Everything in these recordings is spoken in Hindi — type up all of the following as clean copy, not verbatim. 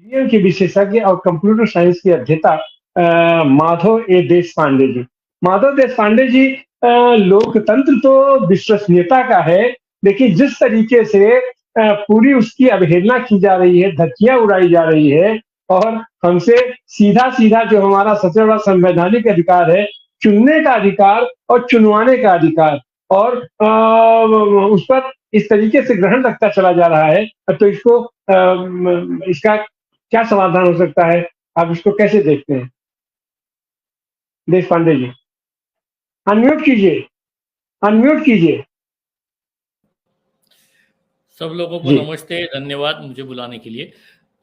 ईवीएम के विशेषज्ञ और कंप्यूटर साइंस के अध्येता माधव ए देशपांडे जी। माधव देशपांडे जी, लोकतंत्र तो विश्वसनीयता का है, लेकिन जिस तरीके से पूरी उसकी अवहेलना की जा रही है, धज्जियां उड़ाई जा रही है और हमसे सीधा-सीधा जो हमारा सबसे बड़ा संवैधानिक अधिकार है, चुनने का अधिकार और चुनवाने का अधिकार, और उस पर इस तरीके से ग्रहण रखता चला जा रहा है, तो इसका क्या समाधान हो सकता है? आप इसको कैसे देखते हैं? देश पांडे जी, अनम्यूट कीजिए, अनम्यूट कीजिए। सब लोगों को जी। नमस्ते, धन्यवाद मुझे बुलाने के लिए।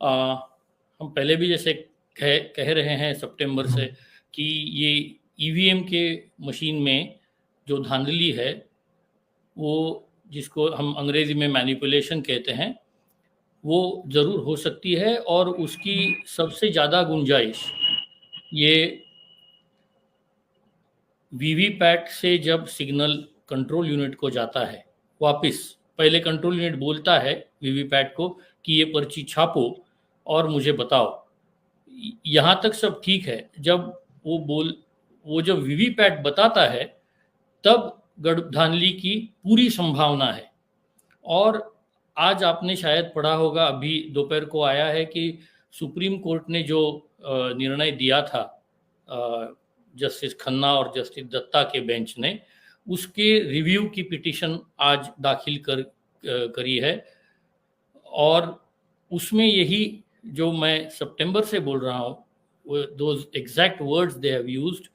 हम पहले भी जैसे कह रहे हैं सितंबर से कि ये ईवीएम के मशीन में जो धांधली है, वो जिसको हम अंग्रेजी में मैनिपुलेशन कहते हैं, वो ज़रूर हो सकती है और उसकी सबसे ज़्यादा गुंजाइश ये वीवीपैट से जब सिग्नल कंट्रोल यूनिट को जाता है वापस, पहले कंट्रोल यूनिट बोलता है वीवीपैट को कि ये पर्ची छापो और मुझे बताओ, यहाँ तक सब ठीक है। जब वो जब वीवीपैट बताता है तब धांधली की पूरी संभावना है। और आज आपने शायद पढ़ा होगा, अभी दोपहर को आया है कि सुप्रीम कोर्ट ने जो निर्णय दिया था जस्टिस खन्ना और जस्टिस दत्ता के बेंच ने, उसके रिव्यू की पिटीशन आज दाखिल करी है। और उसमें यही जो मैं सितंबर से बोल रहा हूँ, those exact words they have used,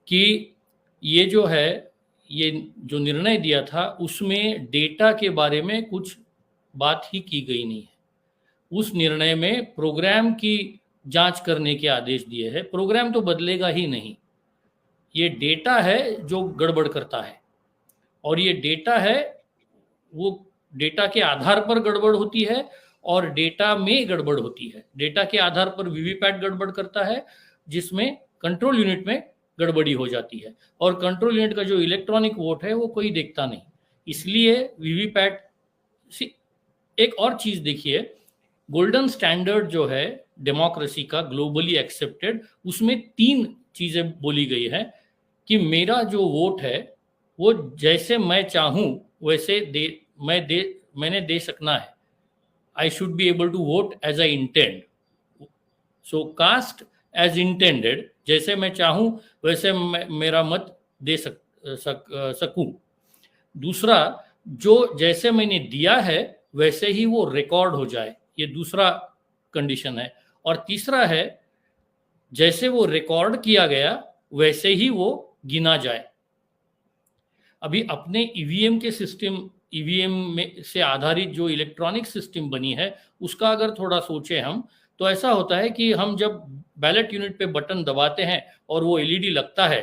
कि ये जो है, ये जो निर्णय दिया था उसमें डेटा के बारे में कुछ बात ही की गई नहीं है। उस निर्णय में प्रोग्राम की जांच करने के आदेश दिए हैं। प्रोग्राम तो बदलेगा ही नहीं, ये डेटा है जो गड़बड़ करता है, और ये डेटा है, वो डेटा के आधार पर गड़बड़ होती है और डेटा में गड़बड़ होती है। डेटा के आधार पर वीवीपैट गड़बड़ करता है, जिसमें कंट्रोल यूनिट में गड़बड़ी हो जाती है, और कंट्रोल यूनिट का जो इलेक्ट्रॉनिक वोट है वो कोई देखता नहीं। इसलिए वीवीपैट, एक और चीज देखिए, गोल्डन स्टैंडर्ड जो है डेमोक्रेसी का, ग्लोबली एक्सेप्टेड, उसमें 3 चीजें बोली गई है कि मेरा जो वोट है वो जैसे मैं चाहूं वैसे मैंने दे सकना है। I should be able to vote as I intend, so cast as intended, जैसे मैं चाहूं वैसे मेरा मत दे सकूं। दूसरा, जो जैसे मैंने दिया है वैसे ही वो रिकॉर्ड हो जाए, ये दूसरा कंडीशन है। और तीसरा है, जैसे वो रिकॉर्ड किया गया वैसे ही वो गिना जाए। अभी अपने ईवीएम के सिस्टम, ईवीएम में से आधारित जो इलेक्ट्रॉनिक सिस्टम बनी है, उसका अगर थोड़ा सोचें हम, तो ऐसा होता है कि हम जब बैलेट यूनिट पे बटन दबाते हैं और वो एलईडी लगता है,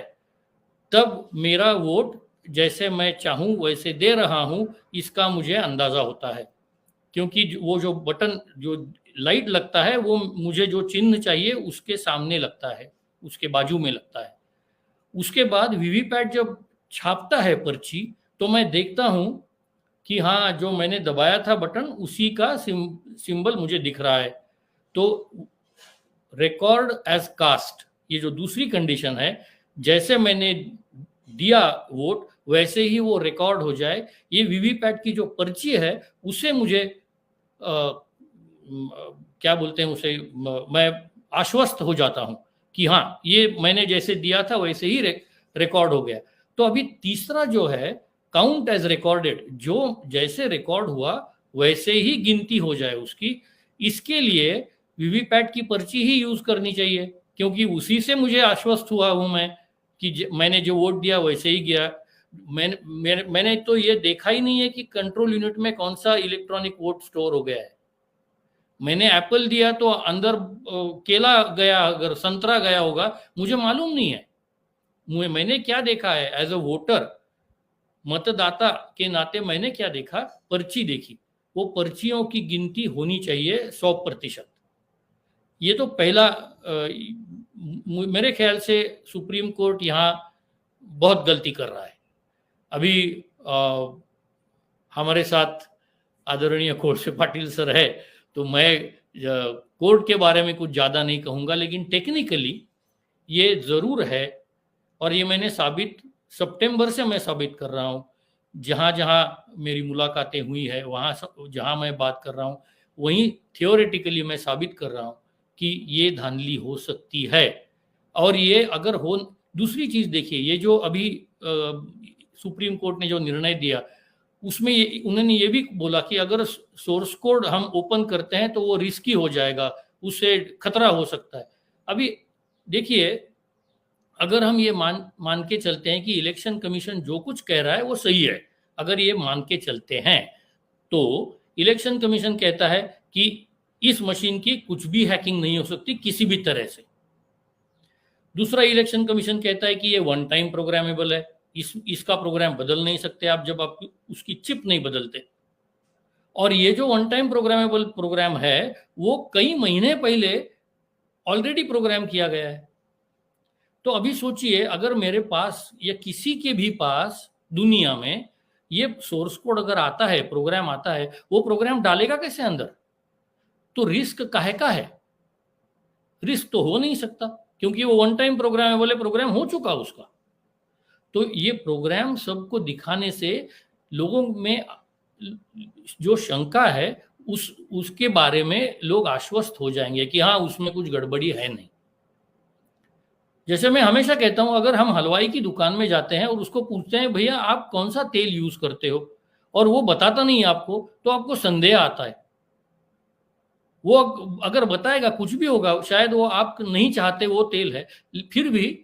तब मेरा वोट जैसे मैं चाहूं वैसे दे रहा हूं, इसका मुझे अंदाजा होता है। क्योंकि वो जो बटन, जो लाइट लगता है, वो मुझे जो चिन्ह चाहिए उसके सामने लगता है, उसके बाजू में लगता है। उसके बाद वीवीपैट जब छापता है पर्ची, तो मैं देखता हूं कि हाँ, जो मैंने दबाया था बटन, उसी का सिंबल मुझे दिख रहा है। तो रिकॉर्ड एज कास्ट, ये जो दूसरी कंडीशन है, जैसे मैंने दिया वोट वैसे ही वो रिकॉर्ड हो जाए, ये वीवीपैट की जो पर्ची है उसे मुझे क्या बोलते हैं उसे, मैं आश्वस्त हो जाता हूं कि हाँ, ये मैंने जैसे दिया था वैसे ही रिकॉर्ड हो गया। तो अभी तीसरा जो है, काउंट एज रिकॉर्डेड, जो जैसे रिकॉर्ड हुआ वैसे ही गिनती हो जाए उसकी, इसके लिए वीवीपैट की पर्ची ही यूज करनी चाहिए, क्योंकि उसी से मुझे आश्वस्त हुआ हूं मैं कि मैंने जो वोट दिया वैसे ही गया। मैंने तो ये देखा ही नहीं है कि कंट्रोल यूनिट में कौन सा इलेक्ट्रॉनिक वोट स्टोर हो गया है। मैंने एप्पल दिया तो अंदर केला गया, अगर संतरा गया होगा, मुझे मालूम नहीं है। मैंने क्या देखा है एज अ वोटर, मतदाता के नाते मैंने क्या देखा, पर्ची देखी। वो पर्चियों की गिनती होनी चाहिए 100%। ये तो पहला, मेरे ख्याल से सुप्रीम कोर्ट यहाँ बहुत गलती कर रहा है। अभी हमारे साथ आदरणीय कोळसे पाटिल सर है, तो मैं कोड के बारे में कुछ ज़्यादा नहीं कहूँगा, लेकिन टेक्निकली ये ज़रूर है, और ये मैंने सितंबर से मैं साबित कर रहा हूँ। जहाँ जहाँ मेरी मुलाकातें हुई है, वहाँ जहाँ मैं बात कर रहा हूँ, वहीं थियोरेटिकली मैं साबित कर रहा हूँ कि ये धांधली हो सकती है। और ये अगर हो, दूसरी चीज़ देखिए, ये जो अभी सुप्रीम कोर्ट ने जो निर्णय दिया, उसमें उन्होंने ये भी बोला कि अगर सोर्स कोड हम ओपन करते हैं तो वो रिस्की हो जाएगा, उससे खतरा हो सकता है। अभी देखिए, अगर हम ये मान के चलते हैं कि इलेक्शन कमीशन जो कुछ कह रहा है वो सही है, अगर ये मान के चलते हैं तो इलेक्शन कमीशन कहता है कि इस मशीन की कुछ भी हैकिंग नहीं हो सकती किसी भी तरह से। दूसरा, इलेक्शन कमीशन कहता है कि ये वन टाइम प्रोग्रामेबल है, इसका प्रोग्राम बदल नहीं सकते आप जब आप उसकी चिप नहीं बदलते। और ये जो वन टाइम प्रोग्रामेबल प्रोग्राम है वो कई महीने पहले ऑलरेडी प्रोग्राम किया गया है। तो अभी सोचिए, अगर मेरे पास या किसी के भी पास दुनिया में ये सोर्स कोड अगर आता है, प्रोग्राम आता है, वो प्रोग्राम डालेगा कैसे अंदर? तो रिस्क काहे का है? रिस्क तो हो नहीं सकता, क्योंकि वो वन टाइम प्रोग्रामेबल है, प्रोग्राम हो चुका उसका। तो ये प्रोग्राम सबको दिखाने से लोगों में जो शंका है उसके बारे में लोग आश्वस्त हो जाएंगे कि हाँ, उसमें कुछ गड़बड़ी है नहीं। जैसे मैं हमेशा कहता हूं, अगर हम हलवाई की दुकान में जाते हैं और उसको पूछते हैं भैया आप कौन सा तेल यूज करते हो, और वो बताता नहीं आपको, तो आपको संदेह आता है। वो अगर बताएगा कुछ भी होगा, शायद वो आप नहीं चाहते वो तेल है, फिर भी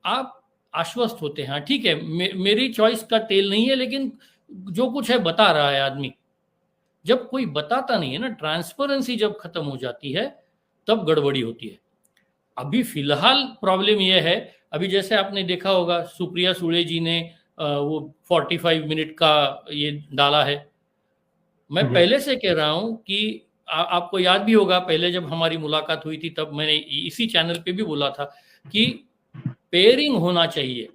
आप आश्वस्त होते हैं, ठीक है मेरी चॉइस का तेल नहीं है, लेकिन जो कुछ है बता रहा है आदमी। जब कोई बताता नहीं है ना, ट्रांसपेरेंसी जब खत्म हो जाती है तब गड़बड़ी होती है। अभी फिलहाल प्रॉब्लम यह है, अभी जैसे आपने देखा होगा सुप्रिया सुले जी ने वो 45 मिनट का ये डाला है। मैं पहले से कह रहा हूं कि आपको याद भी होगा, पहले जब हमारी मुलाकात हुई थी तब मैंने इसी चैनल पे भी बोला था कि पेयरिंग होना चाहिए,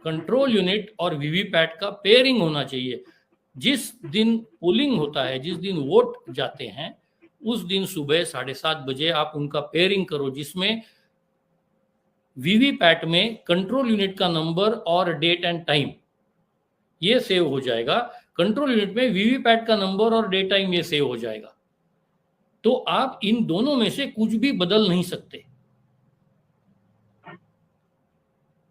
कंट्रोल यूनिट और वीवीपैट का पेयरिंग होना चाहिए। जिस दिन पोलिंग होता है, जिस दिन वोट जाते हैं, उस दिन सुबह 7:30 बजे आप उनका पेयरिंग करो, जिसमें वीवीपैट में कंट्रोल यूनिट का नंबर और डेट एंड टाइम ये सेव हो जाएगा, कंट्रोल यूनिट में वीवीपैट का नंबर और डेट टाइम ये सेव हो जाएगा। तो आप इन दोनों में से कुछ भी बदल नहीं सकते,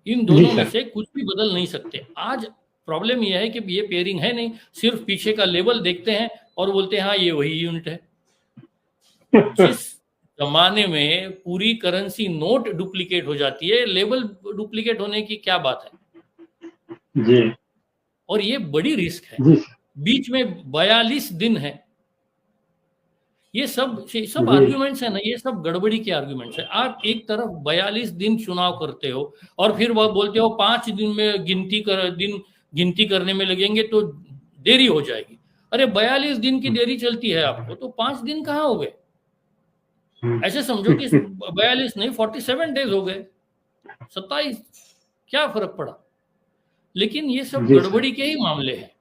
इन दोनों में से कुछ भी बदल नहीं सकते। आज प्रॉब्लम यह है कि ये पेयरिंग है नहीं, सिर्फ पीछे का लेवल देखते हैं और बोलते हैं हाँ ये वही यूनिट है। जिस जमाने में पूरी करेंसी नोट डुप्लीकेट हो जाती है, लेवल डुप्लीकेट होने की क्या बात है जी। और ये बड़ी रिस्क है जी। बीच में 42 दिन है, ये सब आर्ग्यूमेंट्स है ना, ये सब गड़बड़ी के आर्ग्यूमेंट्स है। आप एक तरफ 42 दिन चुनाव करते हो और फिर वह बोलते हो 5 दिन में गिनती करने में लगेंगे तो देरी हो जाएगी। अरे 42 दिन की देरी चलती है आपको, तो 5 दिन कहाँ हो गए? ऐसे समझो कि 42 नहीं 47 डेज हो गए, 27, क्या फर्क पड़ा? लेकिन ये सब गड़बड़ी के ही मामले हैं।